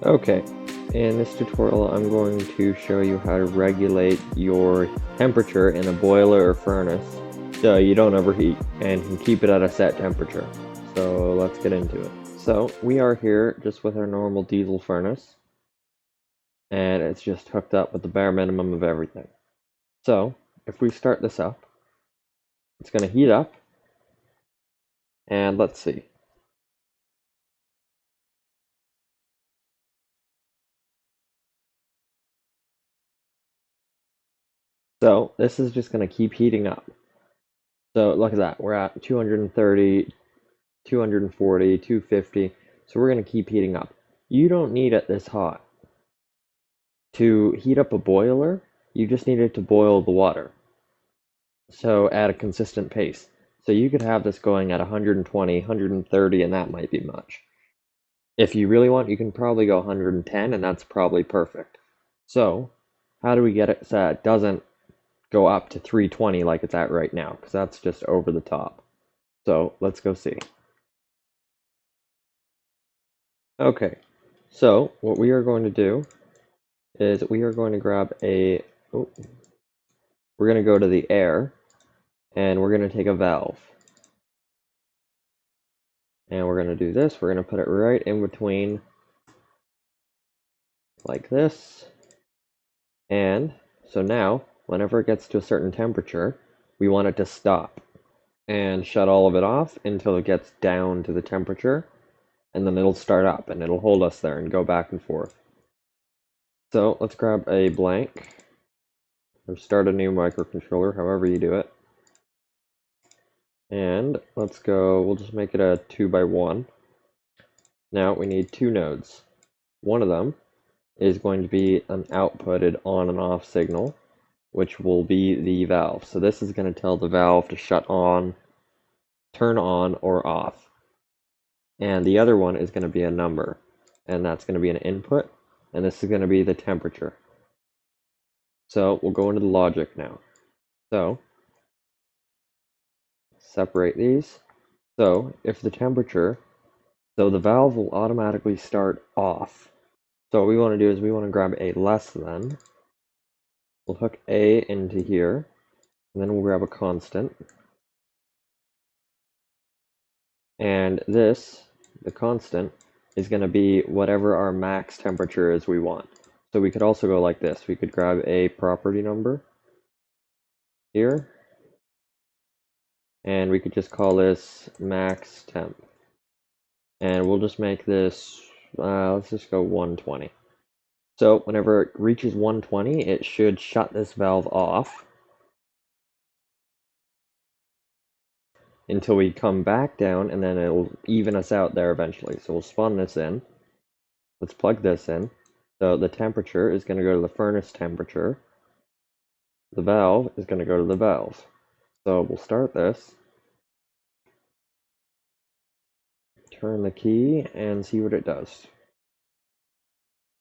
Okay, in this tutorial I'm going to show you how to regulate your temperature in a boiler or furnace so you don't overheat and can keep it at a set temperature. So let's get into it. So we are here just with our normal diesel furnace, and it's just hooked up with the bare minimum of everything. So if we start this up, it's going to heat up, and let's see. So this is just going to keep heating up. So look at that, we're at 230, 240, 250, so we're going to keep heating up. You don't need it this hot. To heat up a boiler, you just need it to boil the water. So at a consistent pace. So you could have this going at 120, 130, and that might be much. If you really want, you can probably go 110, and that's probably perfect. So how do we get it so it doesn't go up to 320 like it's at right now? Because that's just over the top. So let's go see. Okay, so what we are going to do is we are going to grab we're going to go to the air, and we're going to take a valve. And we're going to do this, we're going to put it right in between, like this. And so now, whenever it gets to a certain temperature, we want it to stop and shut all of it off until it gets down to the temperature, and then it'll start up and it'll hold us there and go back and forth. So let's grab a blank or start a new microcontroller, however you do it. And let's go, we'll just make it a 2x1. Now we need two nodes. One of them is going to be an outputted on and off signal, which will be the valve. So this is going to tell the valve to shut on, turn on, or off. And the other one is going to be a number, and that's going to be an input, and this is going to be the temperature. So we'll go into the logic now. So separate these. So if the temperature, so the valve will automatically start off. So what we want to do is we want to grab a less than. We'll hook A into here, and then we'll grab a constant. And this, the constant, is going to be whatever our max temperature is we want. So we could also go like this. We could grab a property number here, and we could just call this max temp. And we'll just make this, let's just go 120. So whenever it reaches 120, it should shut this valve off until we come back down, and then it'll even us out there eventually. So we'll spawn this in. Let's plug this in. So the temperature is going to go to the furnace temperature. The valve is going to go to the valve. So we'll start this. Turn the key and see what it does.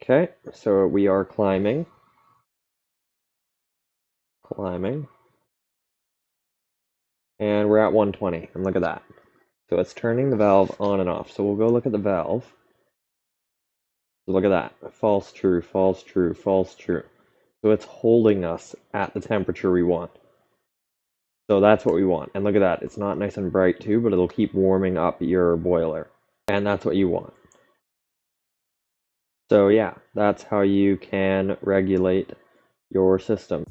Okay, so we are climbing. And we're at 120, and look at that. So it's turning the valve on and off. So we'll go look at the valve. So look at that. False, true, false, true, false, true. So it's holding us at the temperature we want. So that's what we want. And look at that. It's not nice and bright too, but it'll keep warming up your boiler. And that's what you want. So yeah, that's how you can regulate your system.